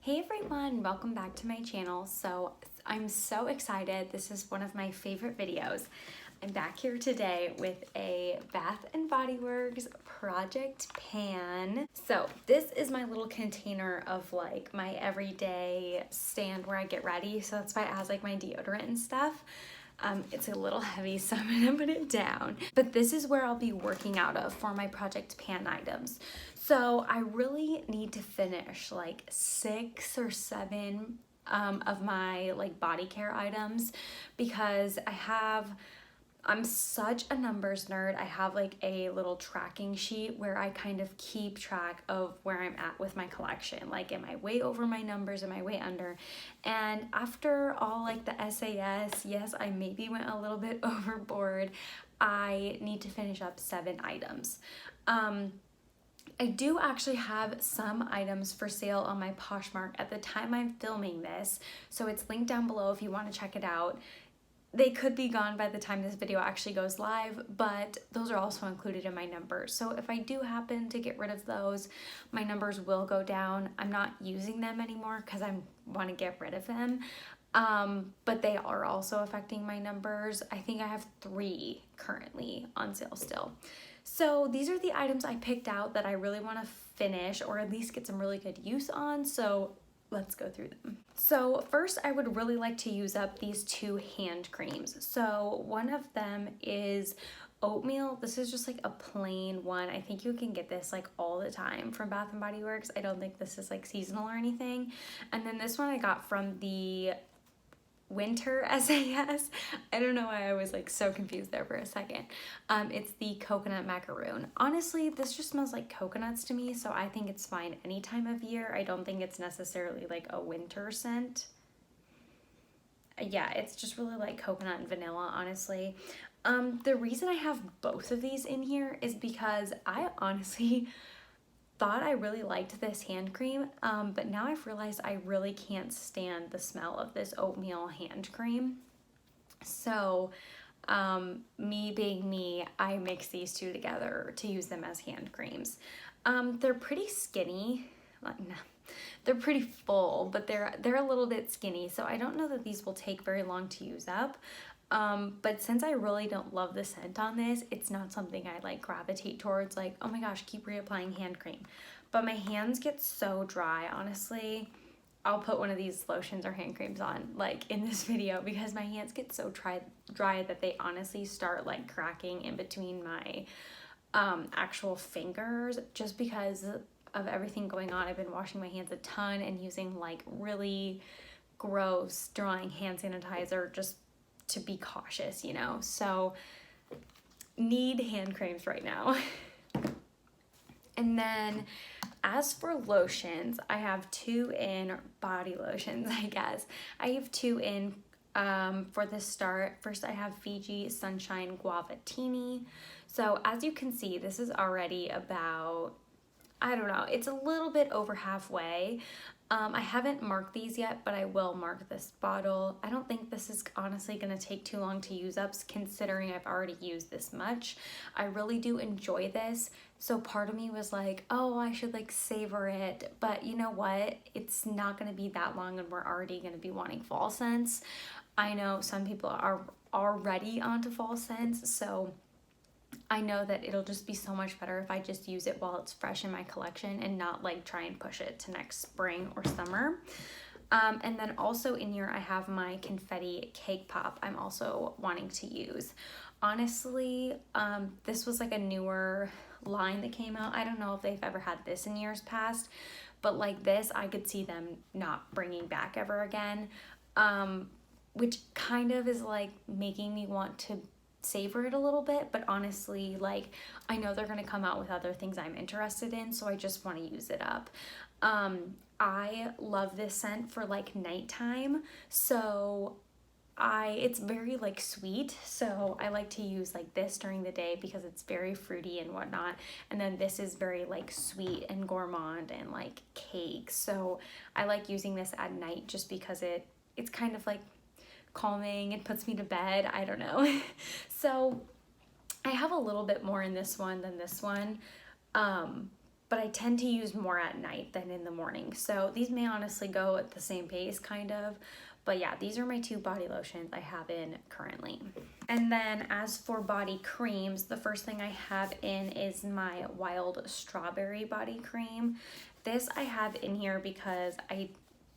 Hey everyone, welcome back to my channel. So I'm so excited. This is one of my favorite videos. I'm back here today with a Bath and Body Works Project Pan. So this is my little container of like my everyday stand where I get ready. So that's why it has like my deodorant and stuff. It's a little heavy, so I'm gonna put it down. But this is where I'll be working out of for my Project Pan items. So I really need to finish like 6 or 7 of my like body care items because I'm such a numbers nerd. I have like a little tracking sheet where I kind of keep track of where I'm at with my collection. Like, am I way over my numbers? Am I way under? And after all like the SAS, yes, I maybe went a little bit overboard. I need to finish up 7 items. I do actually have some items for sale on my Poshmark at the time I'm filming this, so it's linked down below if you want to check it out. They could be gone by the time this video actually goes live, but those are also included in my numbers. So if I do happen to get rid of those, my numbers will go down. I'm not using them anymore because I want to get rid of them. But they are also affecting my numbers. I think I have 3 currently on sale still. So these are the items I picked out that I really want to finish or at least get some really good use on. So let's go through them. So first, I would really like to use up these 2 hand creams. So one of them is oatmeal. This is just like a plain one. I think you can get this like all the time from Bath and Body Works. I don't think this is like seasonal or anything. And then this one I got from the winter SAS. I don't know why I was like so confused there for a second. It's the coconut macaroon. Honestly, this just smells like coconuts to me, so I think it's fine any time of year. I don't think it's necessarily like a winter scent. Yeah, it's just really like coconut and vanilla, honestly. The reason I have both of these in here is because I honestly thought I really liked this hand cream, but now I've realized I really can't stand the smell of this oatmeal hand cream. So me being me, I mix these 2 together to use them as hand creams. They're pretty skinny. No, they're pretty full, but they're a little bit skinny, so I don't know that these will take very long to use up. But since I really don't love the scent on this, it's not something I like gravitate towards, like, oh my gosh, keep reapplying hand cream. But my hands get so dry, honestly. I'll put one of these lotions or hand creams on like in this video because my hands get so dry that they honestly start like cracking in between my actual fingers just because of everything going on. I've been washing my hands a ton and using like really gross drying hand sanitizer just to be cautious, you know. So need hand creams right now. And then as for lotions, I have 2 in body lotions, I guess. I have 2 in for the start. First, I have Fiji Sunshine Guavatini. So as you can see, this is already about, I don't know, it's a little bit over halfway. I haven't marked these yet, but I will mark this bottle. I don't think this is honestly gonna take too long to use up considering I've already used this much. I really do enjoy this. So part of me was like, oh, I should like savor it. But you know what? It's not gonna be that long and we're already gonna be wanting fall scents. I know some people are already onto fall scents, so I know that it'll just be so much better if I just use it while it's fresh in my collection and not like try and push it to next spring or summer. And then also in here, I have my confetti cake pop I'm also wanting to use. Honestly, this was like a newer line that came out. I don't know if they've ever had this in years past, but like this, I could see them not bringing back ever again, which kind of is like making me want to savor it a little bit. But honestly, like, I know they're gonna come out with other things I'm interested in, so I just want to use it up. I love this scent for like nighttime, so it's very like sweet, so I like to use like this during the day because it's very fruity and whatnot, and then this is very like sweet and gourmand and like cake, so I like using this at night just because it's kind of like calming and puts me to bed. I don't know. So I have a little bit more in this one than this one, but I tend to use more at night than in the morning. So these may honestly go at the same pace, kind of. But yeah, these are my 2 body lotions I have in currently. And then as for body creams, the first thing I have in is my Wild Strawberry Body Cream. This I have in here because I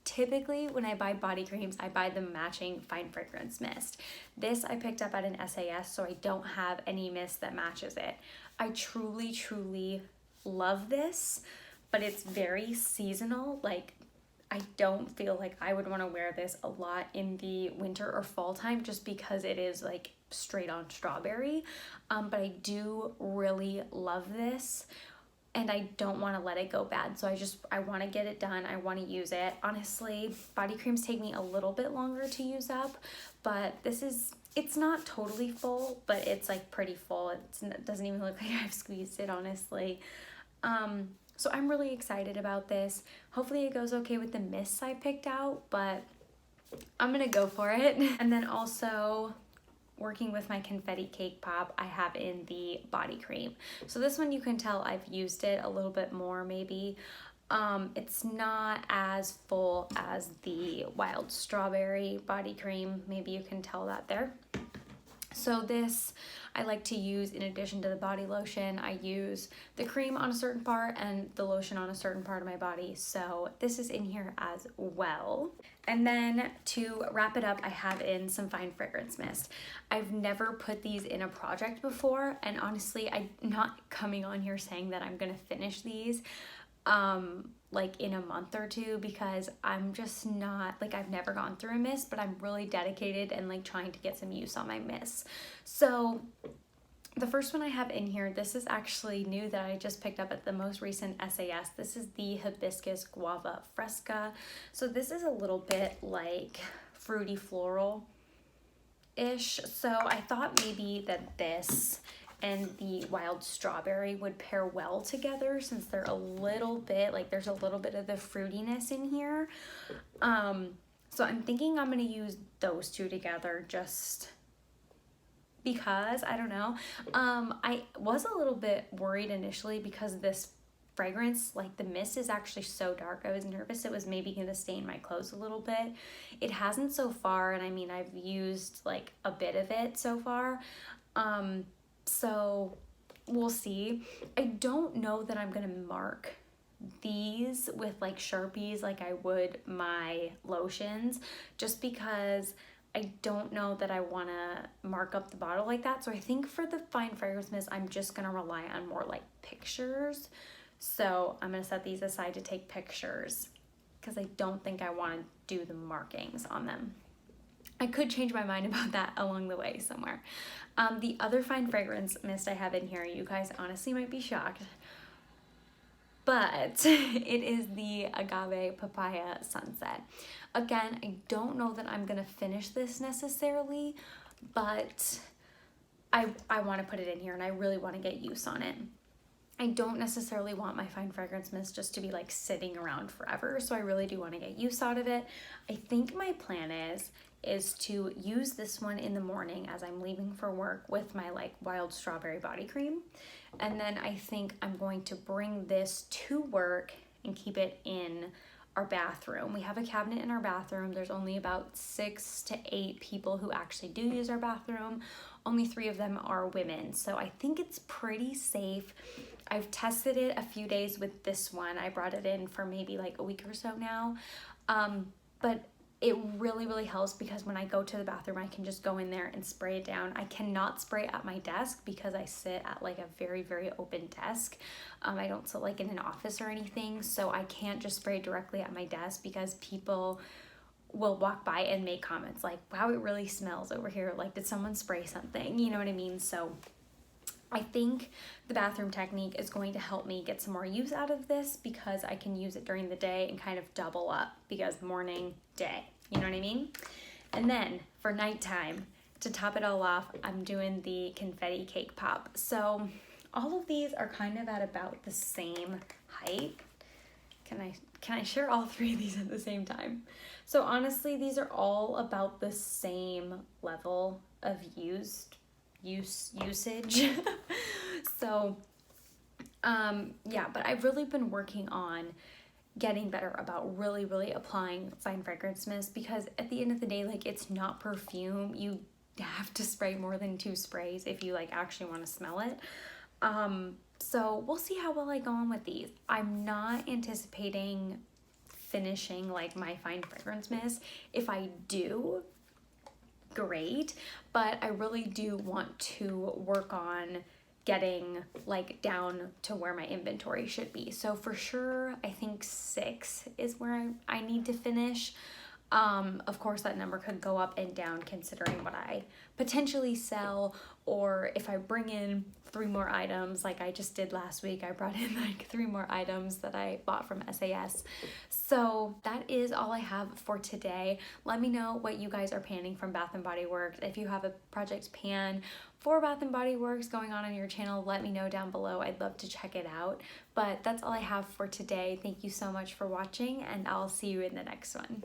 typically, when I buy body creams, I buy the matching fine fragrance mist. This I picked up at an SAS, so I don't have any mist that matches it. I truly, truly love this, but it's very seasonal. Like, I don't feel like I would want to wear this a lot in the winter or fall time just because it is like straight on strawberry. But I do really love this and I don't want to let it go bad. So I want to get it done. I want to use it. Honestly, body creams take me a little bit longer to use up, but it's not totally full, but it's like pretty full. It doesn't even look like I've squeezed it, honestly. So I'm really excited about this. Hopefully it goes okay with the mists I picked out, but I'm gonna go for it. And then also working with my confetti cake pop, I have in the body cream. So this one, you can tell I've used it a little bit more maybe. It's not as full as the Wild Strawberry body cream. Maybe you can tell that there. So this I like to use in addition to the body lotion. I use the cream on a certain part and the lotion on a certain part of my body. So this is in here as well. And then to wrap it up, I have in some fine fragrance mist. I've never put these in a project before, and honestly, I'm not coming on here saying that I'm gonna finish these like in a month or 2 because I'm just not, like, I've never gone through a mist, but I'm really dedicated and like trying to get some use on my mists. So the first one I have in here, this is actually new that I just picked up at the most recent SAS. This is the Hibiscus Guava Fresca. So this is a little bit like fruity floral ish. So I thought maybe that this and the Wild Strawberry would pair well together since they're a little bit, like there's a little bit of the fruitiness in here. So I'm thinking I'm gonna use those 2 together just because, I don't know. I was a little bit worried initially because this fragrance, like the mist, is actually so dark. I was nervous it was maybe gonna stain my clothes a little bit. It hasn't so far, and I mean, I've used like a bit of it so far. So we'll see. I don't know that I'm gonna mark these with like Sharpies like I would my lotions, just because I don't know that I want to mark up the bottle like that. So I think for the fine fragrance mist, I'm just gonna rely on more like pictures. So I'm gonna set these aside to take pictures because I don't think I want to do the markings on them. I could change my mind about that along the way somewhere. The other fine fragrance mist I have in here, you guys honestly might be shocked, but it is the Agave Papaya Sunset. Again, I don't know that I'm gonna finish this necessarily, but I want to put it in here and I really want to get use on it. I don't necessarily want my fine fragrance mist just to be like sitting around forever, so I really do want to get use out of it. I think my plan is to use this one in the morning as I'm leaving for work with my like Wild Strawberry body cream. And then I think I'm going to bring this to work and keep it in our bathroom. We have a cabinet in our bathroom. There's only about 6 to 8 people who actually do use our bathroom. Only 3 of them are women. So I think it's pretty safe. I've tested it a few days with this one. I brought it in for maybe like a week or so now. But it really, really helps because when I go to the bathroom, I can just go in there and spray it down. I cannot spray at my desk because I sit at like a very, very open desk. I don't sit like in an office or anything, so I can't just spray directly at my desk because people will walk by and make comments like, wow, it really smells over here. Like, did someone spray something? You know what I mean? So I think the bathroom technique is going to help me get some more use out of this because I can use it during the day and kind of double up because morning, day, you know what I mean? And then for nighttime, to top it all off, I'm doing the confetti cake pop. So all of these are kind of at about the same height. Can I share all 3 of these at the same time? So honestly, these are all about the same level of usage. So Yeah, but I've really been working on getting better about really applying fine fragrance mist, because at the end of the day, like, it's not perfume. You have to spray more than 2 sprays if you like actually want to smell it. So we'll see how well I go on with these. I'm not anticipating finishing like my fine fragrance mist. If I do, great, but I really do want to work on getting like down to where my inventory should be. So for sure, I think 6 is where I need to finish. Of course, that number could go up and down considering what I potentially sell, or if I bring in 3 more items like I just did last week. I brought in like 3 more items that I bought from SAS. So that is all I have for today. Let me know what you guys are panning from Bath & Body Works. If you have a project pan for Bath & Body Works going on your channel, let me know down below. I'd love to check it out. But that's all I have for today. Thank you so much for watching, and I'll see you in the next one.